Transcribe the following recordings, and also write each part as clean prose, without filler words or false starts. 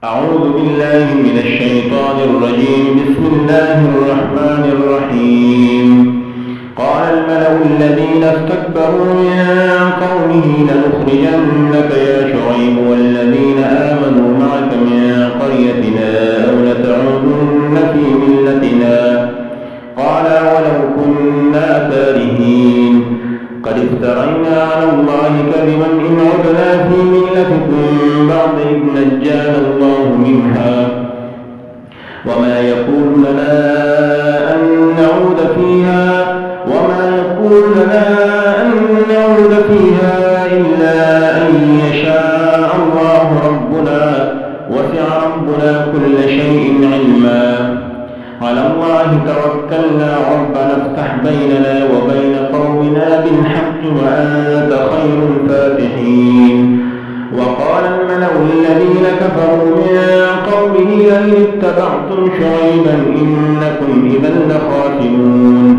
أعوذ بالله من الشيطان الرجيم. بسم الله الرحمن الرحيم. قال الملأ الذين استكبروا من قومه لنخرجنك يا شعيب والذين آمنوا معك من قريتنا أو لتعودن في ملتنا. قال ولو كنا كارهين قد افترينا على الله كذبا إن عدنا في ملتكم بعد إذ نجانا الله منها وما يكون لنا أن نعود فيها إلا أن يشاء الله ربنا وسع ربنا كل شيء علما. على الله توكلنا ربنا افتح بيننا وبين قومنا بالحق وأنت خير الفاتحين. وقال الملأ الذين كفروا من قومه لئن اتبعتم شعيبا إنكم إذا لخاسرون.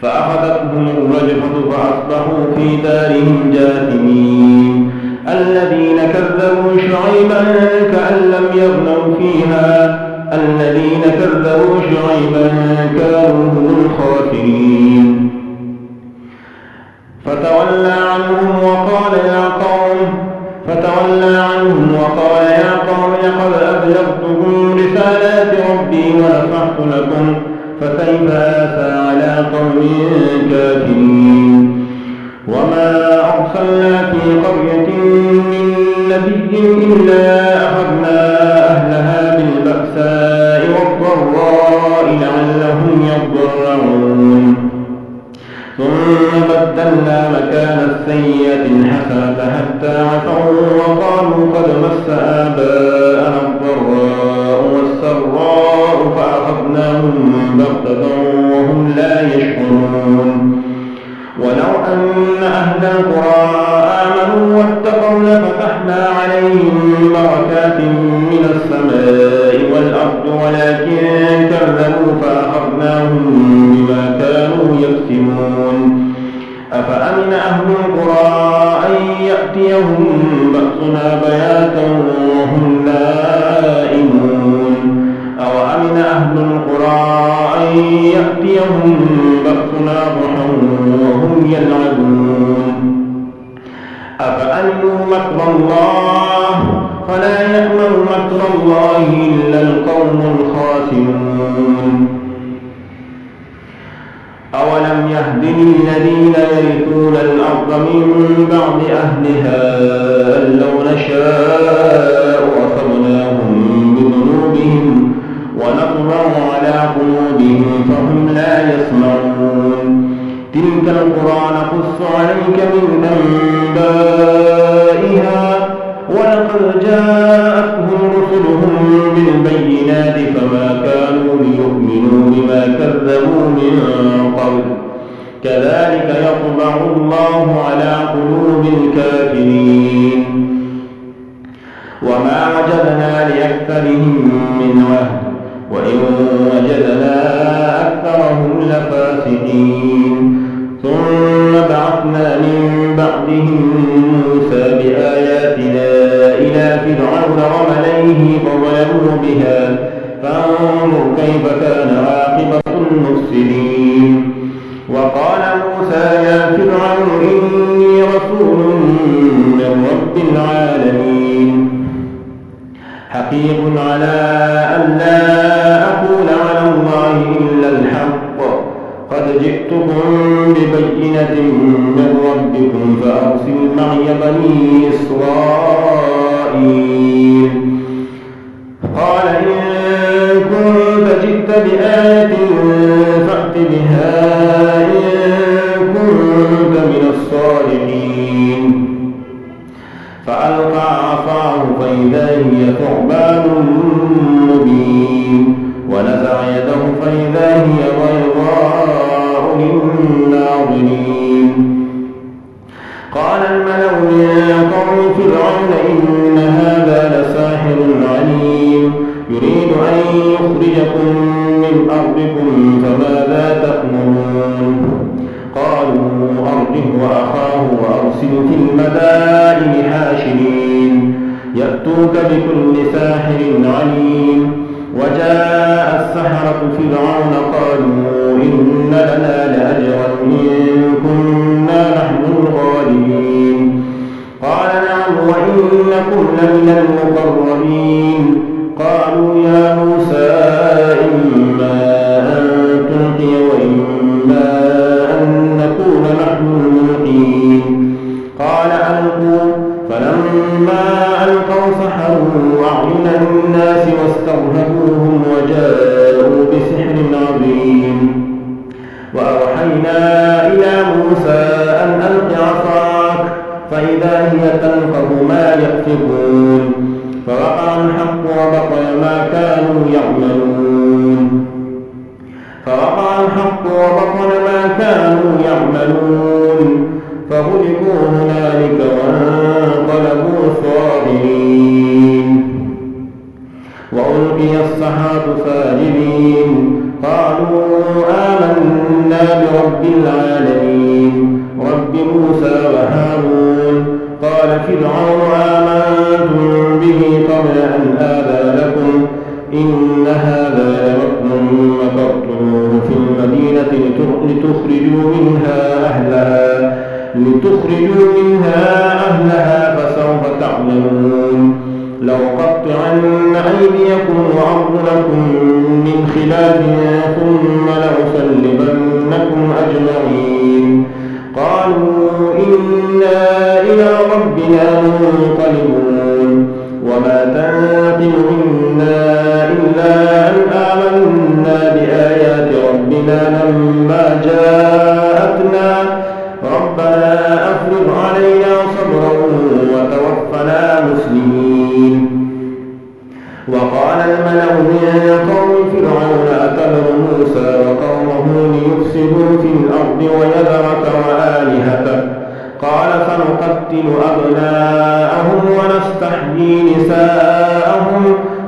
فأخذتهم الرجفة فأصبحوا في دارهم جاثمين. الذين كذبوا شعيبا كأن لم يغنوا فيها الذين كذبوا شعيبا كانوا هم الخاسرين. فتولى عنهم وقال يا قوم لقد أبلغتكم رسالات ربي ونصحت لكم فكيف آسى على قوم كافرين. وما أرسلنا في قرية من نبي إلا أخذنا أهلها بالبأساء والضراء لعلهم يضرعون. ثم بدلنا مكان السيئة الحسنة حتى عفوا وقالوا قد مس آباءنا الضراء والسراء فأخذناهم بغتة وهم لا يشعرون. ولو أن أهل القرى آمنوا واتقوا لفتحنا عليهم بركات من السماء والأرض ولكن كذبوا فأخذناهم بما كانوا يكسبون. أفأمن أهل القرى أن يأتيهم بأسنا بياتا وهم نائمون أوأمن أهل القرى أن يأتيهم بأسنا ضحى وهم يلعبون. أفأمنوا مكر الله فلا يأمن مكر الله إلا القوم الخاسرون. أولم يهد للذين يرثون الأرض من بعد أهلها أن لو نشاء أصبناهم بذنوبهم ونطبع على قلوبهم فهم لا يسمعون. تلك القرى نقص عليك من أنبائها ولقد جاءتهم رسلهم بالبينات فما كانوا ليؤمنوا بما كذبوا من قبل كذلك يطبع الله على قلوب الكافرين. وما وجدنا لأكثرهم من عهد وإن وجدنا أكثرهم لفاسقين. ثم بعثنا من بعدهم موسى بآياتنا إلى فرعون وملئه فظلموا بها فانظر كيف كان عاقبة المفسدين. وقال موسى يا فرعون إني رسول من رب العالمين حقيق على أن لا أقول على الله إلا الحق قد جئتكم ببينة من ربكم فأرسل معي بني إسرائيل. قال إن كنت جئت بآية فأت بها إن كنت من الصادقين. فألقى عصاه فإذا هي ثعبان مبين ونزع يده فإذا هي بيضاء للناظرين. قال الملأ من قوم فرعون إن هذا لساحر عليم يريد أن يخرجكم من أرضكم فماذا تأمرون. قالوا أرجه وأخاه وأرسل في المدائن حاشرين يأتوك بكل ساحر عليم. وجاء السحرة فرعون قالوا إن لنا لأجرا إن كنا نحن الغالبين. قال نعم وإنكم لمن المقربين. قالوا يا موسى إما أن تلقي وإما أن نكون نحن الملقين. قال ألقوا. فلما ألقوا سحروا أعين الناس واسترهبوهم وجاءوا بسحر عظيم. وأوحينا إلى موسى أن ألق عصاك فإذا هي تلقف ما يأفكون. فوقع الحق وبطل ما كانوا يعملون. فغلبوا هنالك وانقلبوا صاغرين. وألقي السحرة ساجدين قالوا آمنا برب العالمين رب موسى وهارون. قال فرعون آمنتم به قبل أن آذن لكم إن هذا لمكر مكرتموه في المدينة لتخرجوا منها أهلها فسوف تعلمون. لأقطعن أيديكم وأرجلكم من خلاف ثم لأصلبنكم أجمعين. قالوا إنا إلى ربنا منقلبون. وما تنقم منا إلا أن آمنا بآيات ربنا لما جاءتنا ربنا أفرغ علينا صبرا وتوفنا مسلمين. وقال الملأ من قوم فرعون أتذر موسى وقومه ليفسدوا في الأرض ويذرك وآلهتك قال سنقتل أبناءهم ونستحيي نساءهم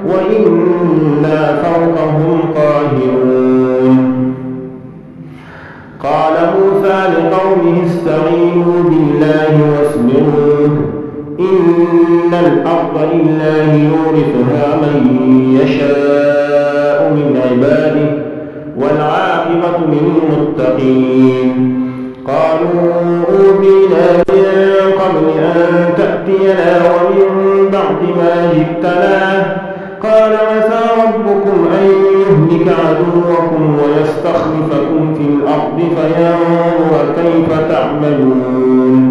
وإنا فوقهم قاهرون. قال موسى لقومه استعينوا بالله واصبروا إن الأرض لله يورثها من يشاء من عباده والعاقبة للمتقين. قالوا أوذينا من قبل أن تأتينا ومن بعد ما جئتنا قال عسى ربكم أن يهلك عدوكم ويستخلفكم في الأرض فينظر كيف تعملون.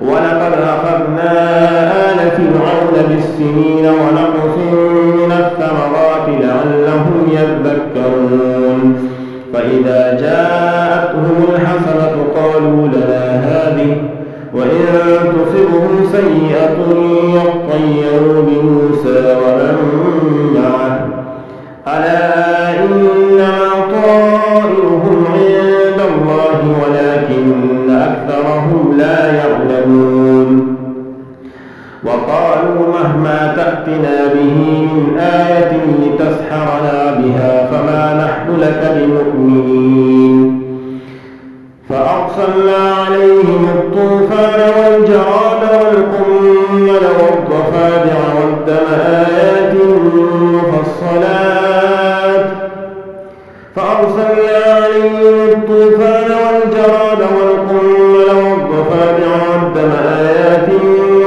ولقد أخذنا آل فرعون بالسنين ونقص من الثمرات لعلهم يذكرون. فإذا جاءتهم الحسنة قالوا لنا هذه وإن تصبهم سيئة يطيروا بموسى ومن معه ألا إنما طائرهم عند الله ولكن أكثرهم لا يعلمون. وقالوا مهما تأتنا به من آية لتسحرنا بها فما نحن لك بمؤمنين. فأرسلنا عليهم الطوفان والجراد والقمل والضفادع والدم آيات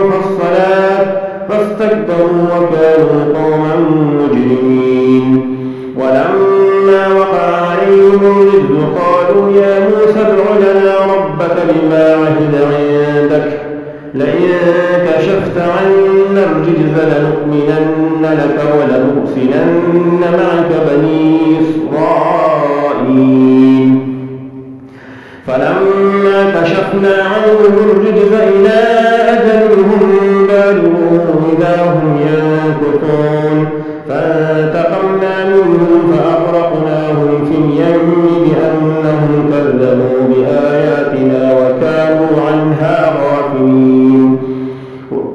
مفصلات فاستكبروا وكانوا قوما مجرمين. ولما وقع عليهم الرجز قالوا يا موسى ادع لنا ربك بما عهد عندك لئن كشفت عنا الرجز لنؤمنن لك ولنرسلن معك بني إسرائيل. فلما كشفنا عنهم الرجز إلى أجل هم بالغوه إذا هم ينكثون. فانتقمنا منهم فأغرقناهم في اليم بأنهم كذبوا بآياتنا وكانوا عنها غافلين.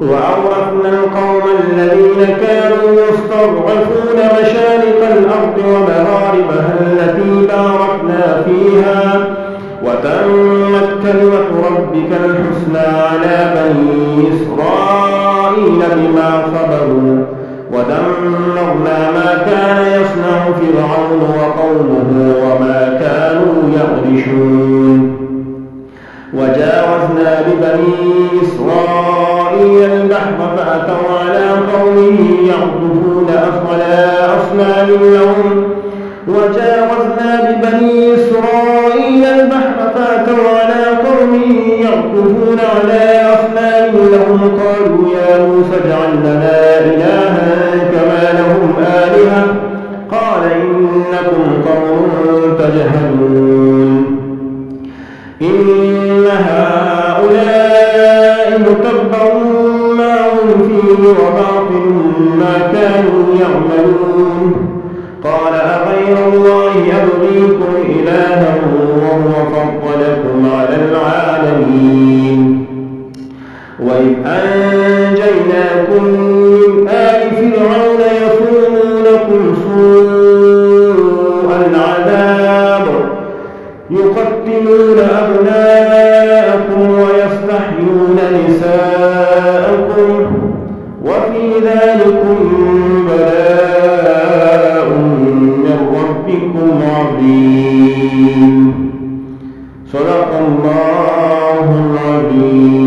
وأورثنا القوم الذين كانوا يستضعفون مشارق الأرض ومغاربها التي باركنا فيها وتمت كلمة ربك الحسنى على بني إسرائيل إسرائيل بما صبروا ودمرنا ما كان يصنع فرعون وقومه وما كانوا يعرشون وجاوزنا ببني إسرائيل البحر فأتوا على قوم يعكفون على أصنام لهم وجاوزنا ببني إسرائيل البحر فأتوا على قوم يعكفون على أصنام لهم قالوا يا موسى اجعل لنا إلها كما لهم آلهة قال إنكم قوم تجهلون إن هؤلاء متبر ما هم فيه وباطل ما كانوا يعملون قال أغير الله أبغيكم إلها وهو فضلكم على العالمين وإذ أنجيناكم من آل فرعون يصومونكم سوء العذاب يقتلون أبناءكم ويستحيون نساءكم وفي ذلكم بلاء من ربكم عظيم صدق الله العظيم.